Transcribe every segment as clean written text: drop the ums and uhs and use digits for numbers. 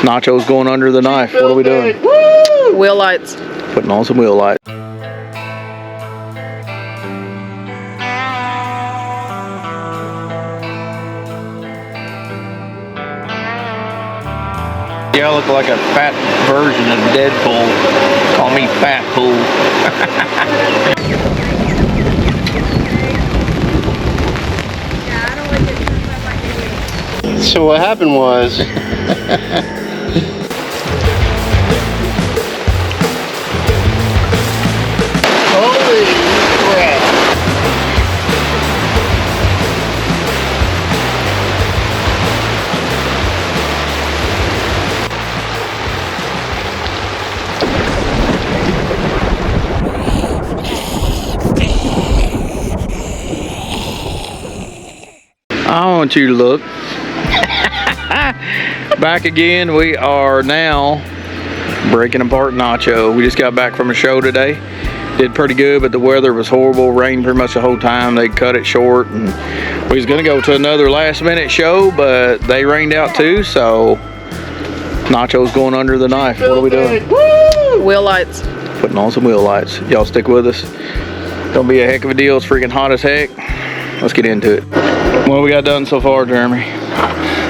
Nacho's going under the knife. What are we doing? Woo! Wheel lights. Putting on some wheel lights. Yeah, I look like a fat version of Deadpool. Call me Fat Pool. So what happened was holy crap. I want you to look. Back again. We are now breaking apart Nacho. We just got back from a show today. Did pretty good, but the weather was horrible. Rained pretty much the whole time. They cut it short, and we was gonna go to another last minute show, but they rained out too, so Nacho's going under the knife. What are we doing? Woo! Wheel lights. Putting on some wheel lights. Y'all stick with us. Gonna be a heck of a deal. It's freaking hot as heck. Let's get into it. What we got done so far, Jeremy?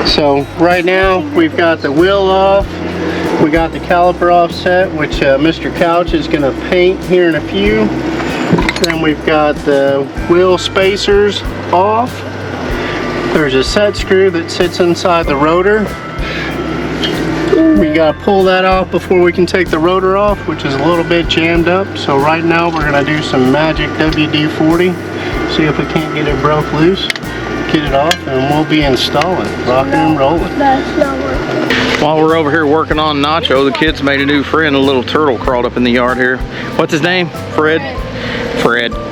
So right now we've got the wheel off, we got the caliper offset, which Mr. Couch is going to paint here in a few. Then we've got the wheel spacers off. There's a set screw that sits inside the rotor. We got to pull that off before we can take the rotor off, which is a little bit jammed up. So right now we're going to do some magic WD-40, see if we can't get it broke loose. Get it off, and we'll be installing, rocking and rolling. That's not working. While we're over here working on Nacho, the kids made a new friend. A little turtle crawled up in the yard here. What's his name? Fred? Fred. I'll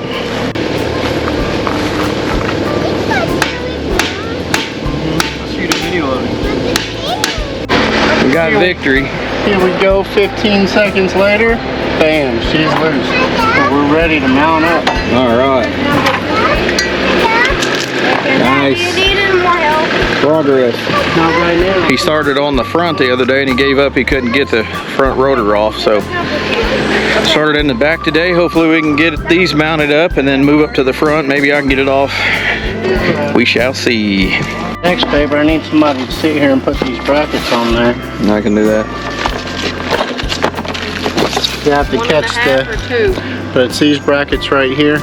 shoot a video of it. We got victory. Here we go, 15 seconds later, bam, she's loose. So we're ready to mount up. All right. Nice. You needed more help. Progress. Not right now. He started on the front the other day and he gave up. He couldn't get the front rotor off, so started in the back today. Hopefully we can get these mounted up and then move up to the front. Maybe I can get it off. We shall see. Next, babe, I need somebody to sit here and put these brackets on there. I can do that. You have to catch but it's these brackets right here.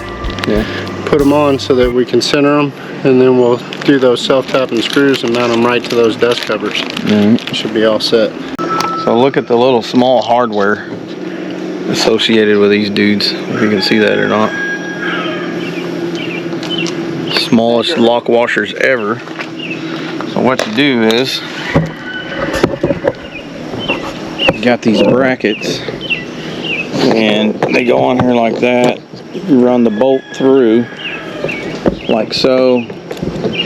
Yeah. Put them on so that we can center them, and then we'll do those self-tapping screws and mount them right to those dust covers. Should be all set. So look at the little small hardware associated with these dudes, if you can see that or not. Smallest lock washers ever. So what you do is, you got these brackets, and they go on here like that. You run the bolt through like so,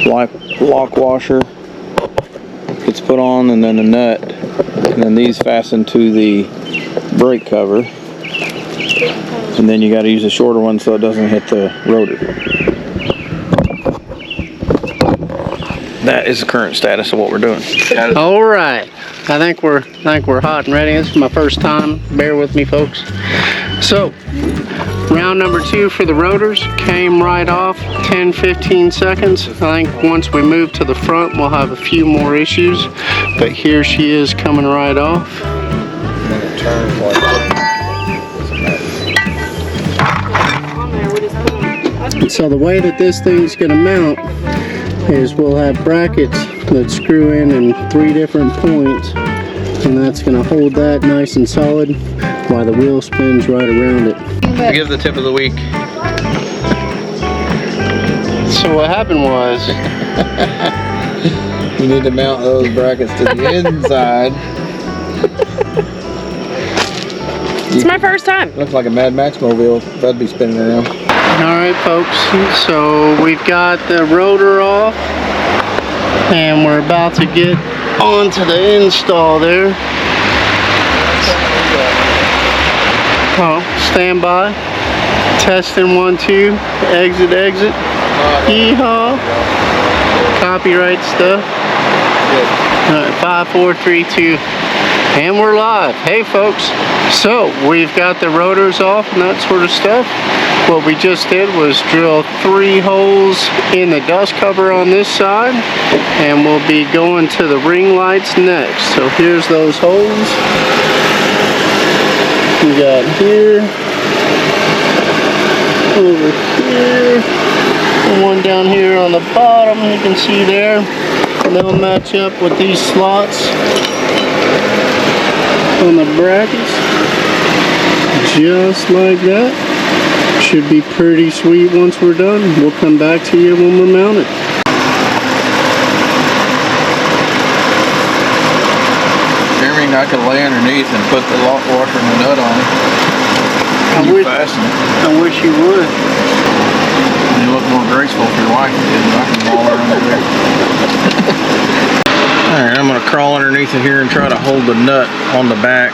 lock washer gets put on, and then a nut, and then these fasten to the brake cover, and then you got to use a shorter one so it doesn't hit the rotor. That is the current status of what we're doing. All right, I think we're hot and ready. This is my first time. Bear with me, folks. So, round number 2 for the rotors came right off, 10-15 seconds. I think once we move to the front, we'll have a few more issues, but here she is coming right off. So the way that this thing's gonna mount is we'll have brackets that screw in 3 different points, and that's gonna hold that nice and solid while the wheel spins right around it. Give the tip of the week. So what happened was, you need to mount those brackets to the inside. It's my first time. Looks like a Mad Max mobile. That'd be spinning around. alright folks, so we've got the rotor off, and we're about to get onto the install there. Oh, stand by. Testing 1, 2. Exit, exit. Yeehaw. Copyright stuff. Good. Alright, 5, 4, 3, 2, and we're live. Hey folks, so we've got the rotors off and that sort of stuff. What we just did was drill 3 holes in the dust cover on this side, and we'll be going to the ring lights next. So here's those holes. We got here, over here, and one down here on the bottom, you can see there. And they'll match up with these slots on the brackets, just like that. Should be pretty sweet once we're done. We'll come back to you when we're mounted. Jeremy and I could lay underneath and put the lock washer and the nut on. I wish you would. You look more graceful if your wife did, and I can haul her under there. Alright, I'm going to crawl underneath it here and try to hold the nut on the back.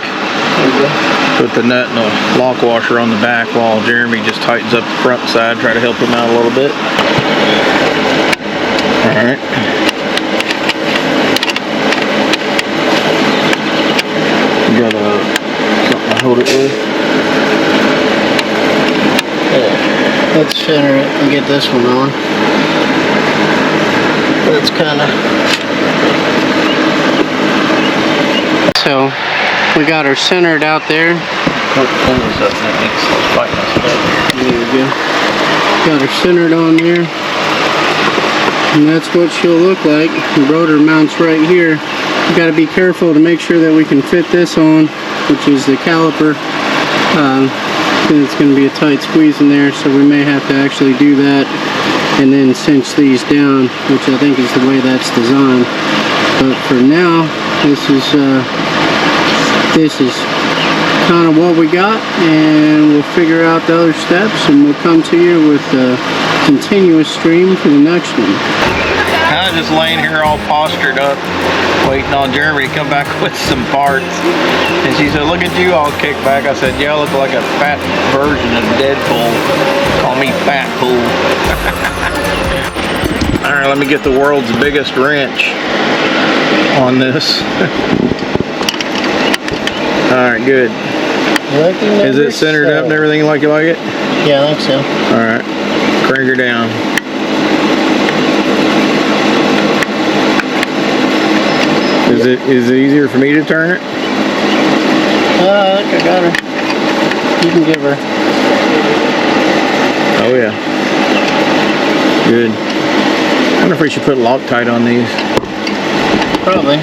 Put the nut and the lock washer on the back while Jeremy just tightens up the front side. Try to help him out a little bit. Alright. You got something to hold it with? Let's center it and get this one on. It's kind of... So, we got her centered out there. Pull this up and it makes it fight us. There we go. Got her centered on there. And that's what she'll look like. The rotor mounts right here. You got to be careful to make sure that we can fit this on, which is the caliper. It's going to be a tight squeeze in there, so we may have to actually do that and then cinch these down, which I think is the way that's designed. But for now, this is kind of what we got, and we'll figure out the other steps, and we'll come to you with a continuous stream for the next one. I was just laying here all postured up, waiting on Jeremy to come back with some parts. And she said, look at you all kicked back. I said, yeah, I look like a fat version of Deadpool. Call me Fat Pool. Alright, let me get the world's biggest wrench on this. Alright, good. Is it centered up and everything like you like it? Yeah, I think so. Alright, crank her down. Is it easier for me to turn it? I think I got her. You can give her. Oh yeah. Good. I wonder if we should put Loctite on these. Probably.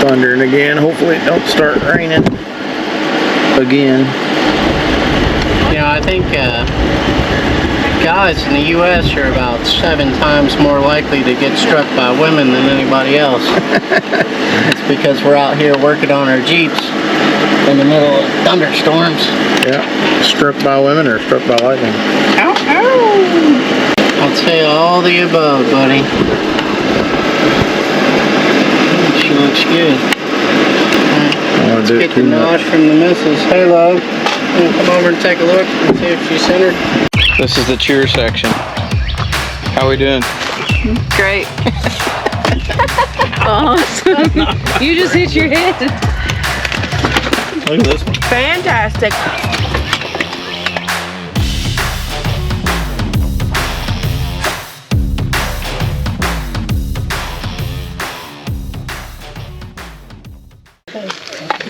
Thundering again. Hopefully it don't start raining again. You know, I think guys in the U.S. are about 7 times more likely to get struck by women than anybody else. It's because we're out here working on our Jeeps in the middle of thunderstorms. Yeah. Struck by women or struck by lightning? Ow, ow! I'll say all the above, buddy. She looks good. Right. Let's get the nod from the missus. Hey, love. Come over and take a look and see if she's centered. This is the cheer section. How we doing? Great. Awesome. You just hit your head. Look at this one. Fantastic.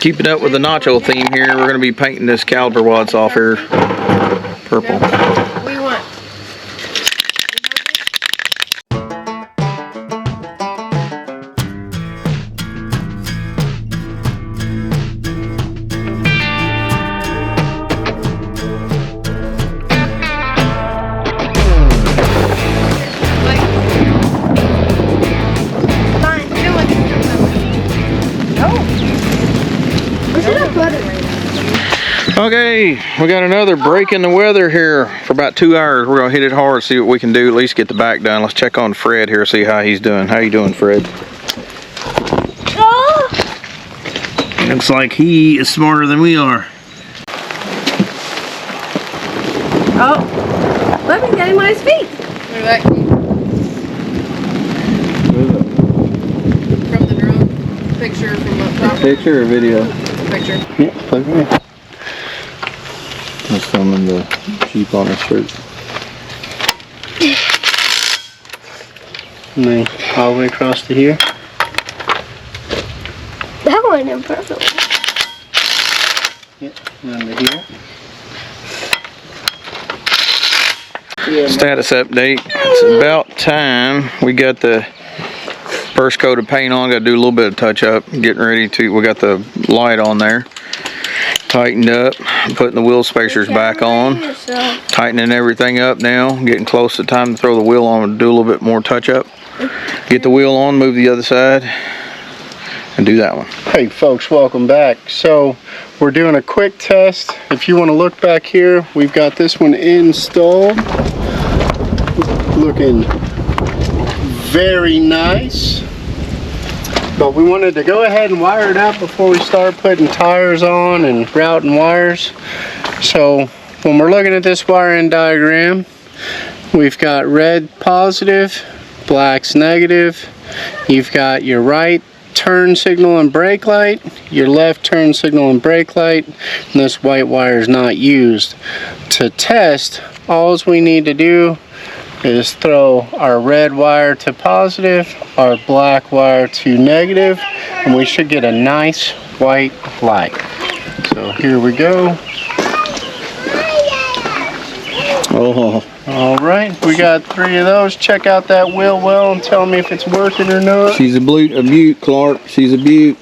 Keeping up with the nacho theme here, we're going to be painting this caliper while it's off here purple. We want. Okay, we got another break in the weather here for about 2 hours. We're gonna hit it hard, see what we can do, at least get the back done. Let's check on Fred here, see how he's doing. How you doing, Fred? Looks like he is smarter than we are. Oh. Look, he's getting on his feet. Look at that. From the drone. Picture from the top. Picture or video? Picture. Yeah, plug it in. I was filming the Jeep on his shirt. And then all the way across to here. That went in perfectly. Yep, and under here. Status update. It's about time. We got the first coat of paint on. Got to do a little bit of touch up. Getting ready to. We got the light on there. Tightened up. Putting the wheel spacers back on. Tightening everything up now. Getting close to time to throw the wheel on and do a little bit more touch up. Get the wheel on. Move the other side. And do that one. Hey folks, welcome back. So we're doing a quick test. If you want to look back here, we've got this one installed. Looking very nice. But we wanted to go ahead and wire it up before we start putting tires on and routing wires. So when we're looking at this wiring diagram, we've got red positive, black's negative. You've got your right turn signal and brake light, your left turn signal and brake light, and this white wire is not used. To test, all we need to do is throw our red wire to positive, our black wire to negative, and we should get a nice white light. So here we go. Oh. All right, we got 3 of those. Check out that wheel well and tell me if it's working or not. She's a beaut, Clark. She's a beaut.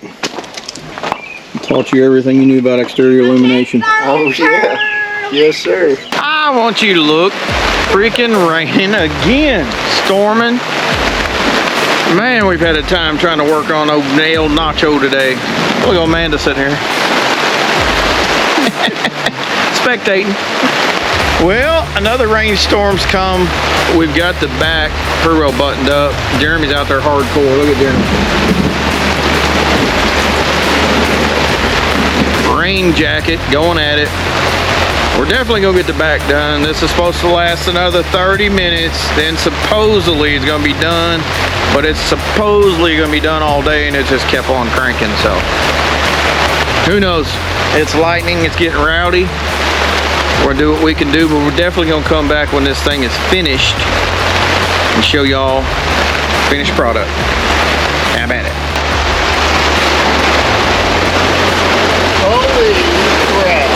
Taught you everything you knew about exterior illumination. Oh yeah. Yes, sir. I want you to look. Freaking raining again. Storming. Man, we've had a time trying to work on old nail Nacho today. Look at Amanda sitting here. Spectating. Well, another rainstorm's come. We've got the back Hero buttoned up. Jeremy's out there hardcore. Look at Jeremy. Rain jacket, going at it. We're definitely gonna get the back done. This is supposed to last another 30 minutes. Then supposedly it's gonna be done, but it's supposedly gonna be done all day, and it just kept on cranking, so. Who knows? It's lightning, it's getting rowdy. We're gonna do what we can do, but we're definitely gonna come back when this thing is finished and show y'all finished product. Have at it. Holy crap.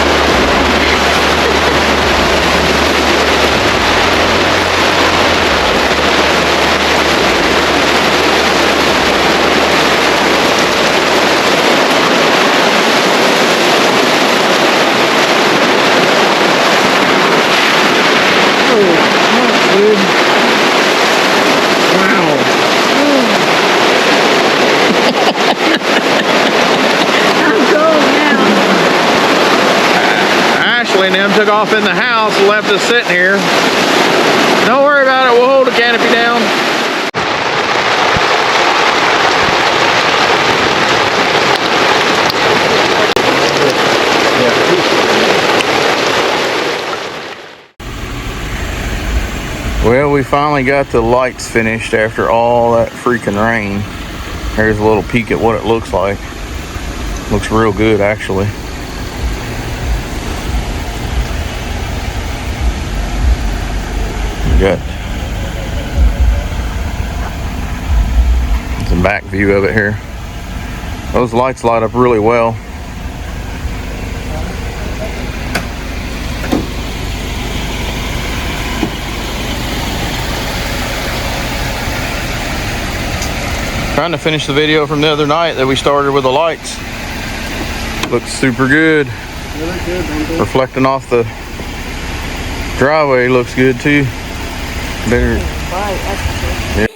Ashley and them took off in the house and left us sitting here. Don't worry about it, we'll hold the canopy down. Well, we finally got the lights finished after all that freaking rain. Here's a little peek at what it looks like. Looks real good, actually. We got some back view of it here. Those lights light up really well. Trying to finish the video from the other night that we started with the lights. Looks super good. They look good, don't they? Reflecting off the driveway looks good too. Better. Yeah.